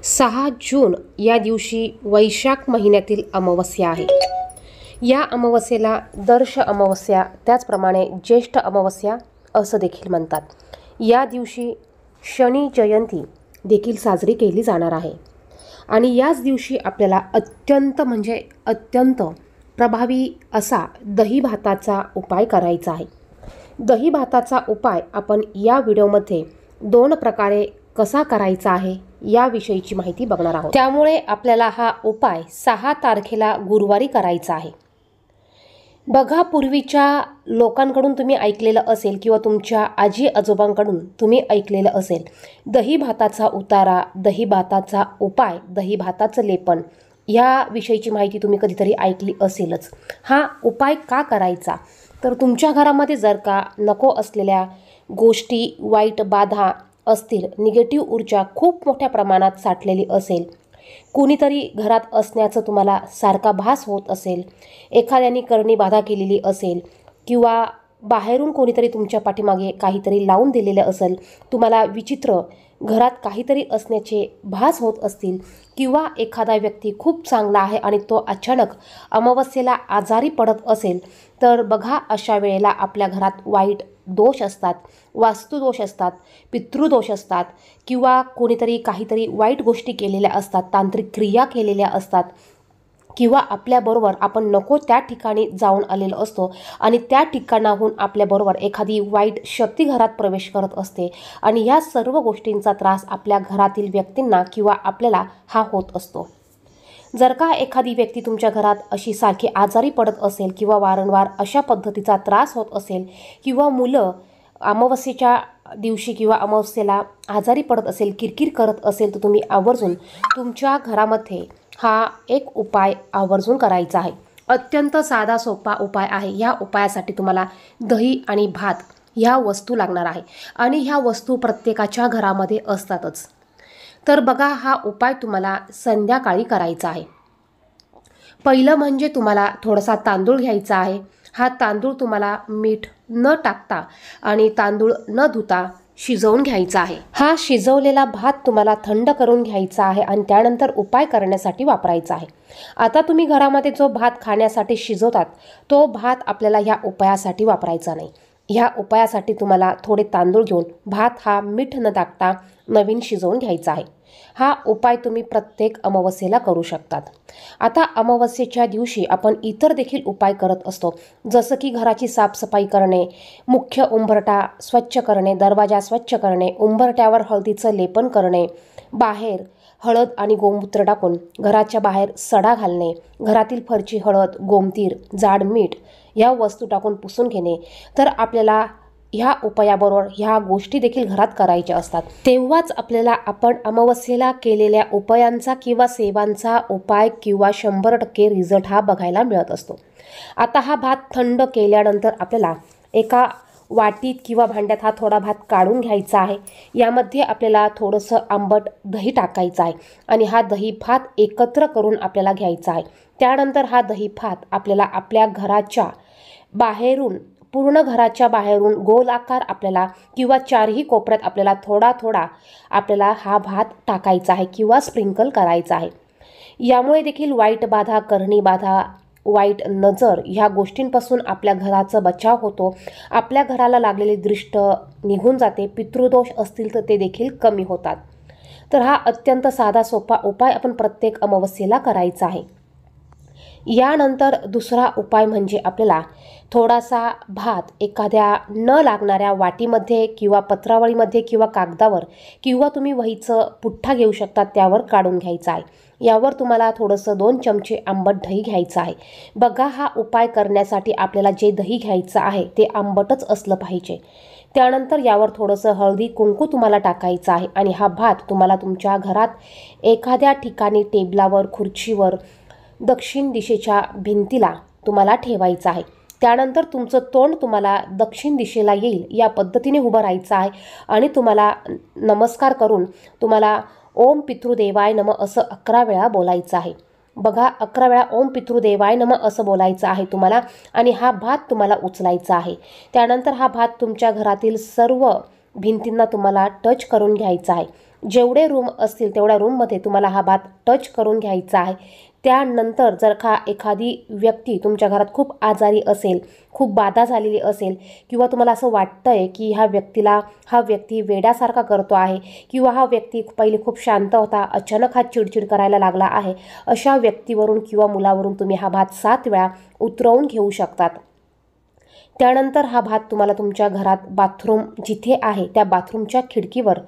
6 जून या दिवशी वैशाख महिन्यातील अमावस्या आहे। या अमावस्येला दर्श अमावस्या त्याचप्रमाणे ज्येष्ठ अमावस्या असं देखील म्हणतात। या दिवशी शनी जयंती देखील साजरी केली जाणार आहे आणि याच दिवशी आपल्याला अत्यंत प्रभावी असा दही भाताचा उपाय करायचा आहे। दही भाताचा उपाय आपण या व्हिडिओमध्ये 2 प्रकारे कसा करायचा आहे याविषयीची माहिती बघणार आहोत। त्यामुळे आपल्याला हा उपाय 6 तारखेला गुरुवारी करायचा आहे। बघा, पूर्वीच्या लोकांकडून तुम्ही ऐकलेलं असेल किंवा तुमच्या आजी आजोबांकडून तुम्ही ऐकलेलं असेल, दही भाताचा उतारा, दही भाताचा उपाय, दही भाताचं लेपन या विषयीची माहिती तुम्ही कधीतरी ऐकली असेलच। हा उपाय का करायचा, तर तुमच्या घरामध्ये जर का नको असलेल्या गोष्टी, वाईट बाधा असतील, निगेटिव्ह ऊर्जा खूप मोठ्या प्रमाणात साठलेली असेल, कोणीतरी घरात असण्याचं तुम्हाला सारखा भास होत असेल, एखाद्याने करणी बाधा केलेली असेल किंवा बाहेरून कोणीतरी तुमच्या पाठीमागे काहीतरी लावून दिलेलं असेल, तुम्हाला विचित्र घरात काहीतरी असण्याचे भास होत असतील किंवा एखादा व्यक्ती खूप चांगला आहे आणि तो अचानक अमावस्येला आजारी पडत असेल, तर बघा, अशा वेळेला आपल्या घरात वाईट दोष असतात, वास्तुदोष असतात, पितृदोष असतात किंवा कोणीतरी काहीतरी वाईट गोष्टी केलेल्या असतात, तांत्रिक क्रिया केलेल्या असतात किंवा आपल्याबरोबर आपण नको त्या ठिकाणी जाऊन आलेलो असतो आणि त्या ठिकाणाहून आपल्याबरोबर एखादी वाईट शक्ती घरात प्रवेश करत असते आणि या सर्व गोष्टींचा त्रास आपल्या घरातील व्यक्तींना किंवा आपल्याला हा होत असतो। जर का एखादी व्यक्ती तुमच्या घरात अशी सारखी आजारी पडत असेल किंवा वारंवार अशा पद्धतीचा त्रास होत असेल किंवा मुलं अमावस्येच्या दिवशी किंवा अमावस्येला आजारी पडत असेल, किरकिर करत असेल, तर तुम्ही आवर्जून तुमच्या घरामध्ये हा एक उपाय आवर्जून करायचा आहे। अत्यंत साधा सोपा उपाय आहे। ह्या उपायासाठी तुम्हाला दही आणि भात ह्या वस्तू लागणार आहे आणि ह्या वस्तू प्रत्येकाच्या घरामध्ये असतातच। तर बघा, हा उपाय तुम्हाला संध्याकाळी करायचा आहे। पहिलं म्हणजे तुम्हाला थोडासा तांदूळ घ्यायचा आहे। हा तांदूळ तुम्हाला मीठ न टाकता आणि तांदूळ न धुता शिजवून घ्यायचा आहे। हा शिजवलेला भात तुम्हाला थंड करून घ्यायचा आहे आणि त्यानंतर उपाय करण्यासाठी वापरायचा आहे। आता तुम्ही घरामध्ये जो भात खाण्यासाठी शिजवतात तो भात आपल्याला ह्या उपायासाठी वापरायचा नाही। ह्या उपायासाठी तुम्हाला थोडे तांदूळ घेऊन भात हा मीठ न टाकता नवीन शिजवून घ्यायचा आहे। हा उपाय तुम्ही प्रत्येक अमावस्येला करू शकतात। आता अमावस्येच्या दिवशी आपण इतर देखील उपाय करत असतो, जसं की घराची साफसफाई करणे, मुख्य उंबरठा स्वच्छ करणे, दरवाजा स्वच्छ करणे, उंबरठ्यावर हळदीचं लेपन करणे, बाहेर हळद आणि गोमूत्र टाकून घराच्या बाहेर सडा घालणे, घरातील फरची हळद, गोमतीर, जाड मीठ या वस्तू टाकून पुसून घेणे। तर आपल्याला ह्या उपायाबरोबर ह्या गोष्टी देखील घरात करायच्या असतात। तेव्हाच आपल्याला आपण अमावस्येला केलेल्या उपायांचा किंवा सेवांचा उपाय किंवा 100% रिझल्ट हा बघायला मिळत असतो। आता हा भात थंड केल्यानंतर आपल्याला एका वाटीत किंवा भांड्यात हा थोडा भात काढून घ्यायचा आहे। यामध्ये आपल्याला थोडंसं आंबट दही टाकायचं आहे आणि हा दही भात एकत्र करून आपल्याला घ्यायचा आहे। त्यानंतर हा दही भात आपल्याला आपल्या घराच्या बाहेरून, पूर्ण घराच्या बाहेरून गोलाकार आपल्याला किंवा 4ही कोपऱ्यात आपल्याला थोडा थोडा आपल्याला हा भात टाकायचा आहे किंवा स्प्रिंकल करायचा आहे। यामुळे देखील वाईट बाधा, करणी बाधा, वाईट नजर ह्या गोष्टींपासून आपल्या घराचा बचाव होतो। आपल्या घराला लागलेली दृष्ट निघून जाते, पितृदोष असतील तर ते देखील कमी होतात। तर हा अत्यंत साधा सोपा उपाय आपण प्रत्येक अमावस्येला करायचा आहे। यानंतर दुसरा उपाय म्हणजे आपल्याला थोडासा भात एखाद्या न लागणाऱ्या वाटीमध्ये किंवा पत्रावळीमध्ये किंवा कागदावर किंवा तुम्ही वहीचं पुठ्ठा घेऊ शकता, त्यावर काढून घ्यायचा आहे। यावर तुम्हाला थोडंसं 2 चमचे आंबट दही घ्यायचं आहे। बघा, हा उपाय करण्यासाठी आपल्याला जे दही घ्यायचं आहे ते आंबटच असलं पाहिजे। त्यानंतर यावर थोडंसं हळदी कुंकू तुम्हाला टाकायचं आहे आणि हा भात तुम्हाला तुमच्या घरात एखाद्या ठिकाणी टेबलावर, खुर्चीवर, दक्षिण दिशेच्या भिंतीला तुम्हाला ठेवायचं आहे। त्यानंतर तुमचं तोंड तुम्हाला दक्षिण दिशेला येईल या पद्धतीने उभं राहायचं आहे आणि तुम्हाला नमस्कार करून तुम्हाला ओम पितृदेवाय नमः असं 11 वेळा बोलायचं आहे। बघा, 11 वेळा ओम पितृदेवाय नमः असं बोलायचं आहे तुम्हाला आणि हा भात तुम्हाला उचलायचा आहे। त्यानंतर हा भात तुमच्या घरातील सर्व भिंतींना तुम्हाला टच करून घ्यायचा आहे जेवढे रूम असतील तेवढ्या रूममध्ये तुम्हाला हा भात टच करून घ्यायचा आहे। त्यानंतर जर का एखादी व्यक्ती तुमच्या घरात खूप आजारी असेल, खूप बाधा झालेली असेल किंवा तुम्हाला असं वाटतंय की हा व्यक्ती वेड्यासारखा करतो आहे किंवा हा व्यक्ती पहिले खूप शांत होता, अचानक हा चिडचिड करायला लागला आहे, अशा व्यक्तीवरून किंवा मुलावरून तुम्ही हा भात 7 वेळा उतरवून घेऊ शकतात। त्यानंतर हा भात तुम्हाला तुमच्या घरात बाथरूम जिथे आहे त्या बाथरूमच्या खिडकीवर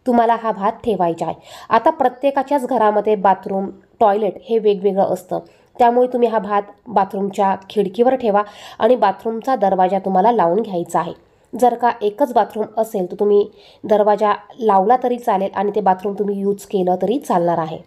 तुम्हाला हा भात ठेवायचा आहे। आता प्रत्येकाच्याच घरामध्ये बाथरूम, टॉयलेट हे वेगवेगळं असतं, त्यामुळे तुम्ही हा भात बाथरूमच्या खिडकीवर ठेवा आणि बाथरूमचा दरवाजा तुम्हाला लावून घ्यायचा आहे। जर का एकच बाथरूम असेल तर तुम्ही दरवाजा लावला तरी चालेल आणि ते बाथरूम तुम्ही यूज केलं तरी चालणार आहे।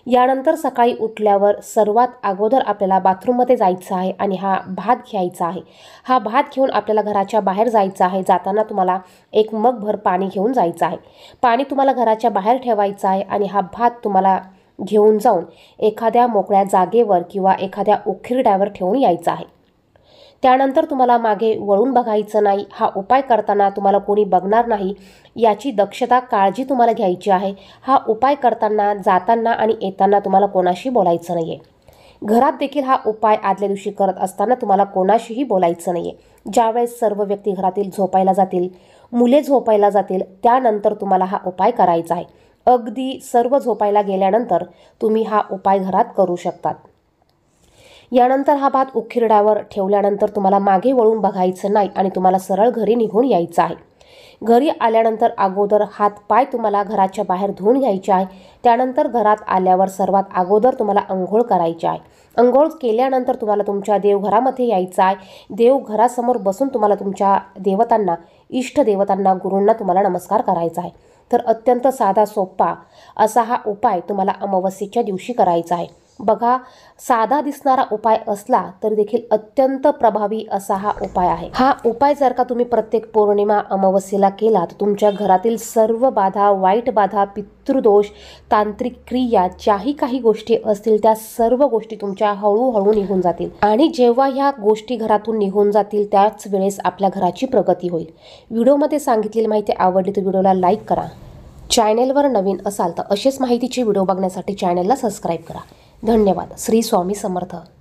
यानंतर सकाळी उठल्यावर सर्वात अगोदर आपल्याला बाथरूममध्ये जायचं आहे आणि हा भात घ्यायचा आहे। हा भात घेऊन आपल्याला घराच्या बाहेर जायचं आहे। जाताना तुम्हाला एक मगभर पाणी घेऊन जायचं आहे। पाणी तुम्हाला घराच्या बाहेर ठेवायचं आहे आणि हा भात तुम्हाला घेऊन जाऊन एखाद्या मोकळ्या जागेवर किंवा एखाद्या उखिरड्यावर ठेवून यायचं आहे। त्यानंतर तुम्हाला मागे वळून बघायचं नाही। हा उपाय करताना तुम्हाला कोणी बघणार नाही याची दक्षता, काळजी तुम्हाला घ्यायची आहे। हा उपाय करताना, जाताना आणि येताना तुम्हाला कोणाशी बोलायचं नाही आहे। घरात देखील हा उपाय आदल्या दिवशी करत असताना तुम्हाला कोणाशीही बोलायचं नाही आहे। ज्यावेळेस सर्व व्यक्ती घरातील झोपायला जातील, मुले झोपायला जातील, त्यानंतर तुम्हाला हा उपाय करायचा आहे। अगदी सर्व झोपायला गेल्यानंतर तुम्ही हा उपाय घरात करू शकतात। यानंतर हा भात उखिरड्यावर ठेवल्यानंतर तुम्हाला मागे वळून बघायचं नाही आणि तुम्हाला सरळ घरी निघून यायचं आहे। घरी आल्यानंतर अगोदर हात पाय तुम्हाला घराच्या बाहेर धुवून घ्यायचे आहे। त्यानंतर घरात आल्यावर सर्वात अगोदर तुम्हाला अंघोळ करायची आहे। अंघोळ केल्यानंतर तुम्हाला तुमच्या देवघरामध्ये यायचं आहे। देवघरासमोर बसून तुम्हाला तुमच्या देवतांना, इष्ट देवतांना, गुरूंना तुम्हाला नमस्कार करायचा आहे। तर अत्यंत साधा सोपा असा हा उपाय तुम्हाला अमावस्येच्या दिवशी करायचा आहे। बघा, साधा दिसणारा उपाय असला तर देखील अत्यंत प्रभावी असा हा उपाय आहे। हा उपाय जर का तुम्ही प्रत्येक पौर्णिमा, अमावस्येला केला तर तुमच्या घरातील सर्व बाधा, वाईट बाधा, पितृदोष, तांत्रिक क्रिया, ज्याही काही गोष्टी असतील त्या सर्व गोष्टी तुमच्या हळूहळू निघून जातील आणि जेव्हा ह्या गोष्टी घरातून निघून जातील त्याच वेळेस आपल्या घराची प्रगती होईल। व्हिडिओमध्ये सांगितलेली माहिती आवडली तर व्हिडिओला लाईक करा। चॅनेलवर नवीन असाल तर असेच माहितीचे व्हिडिओ बघण्यासाठी चॅनेलला सबस्क्राईब करा। धन्यवाद। श्री स्वामी समर्थ।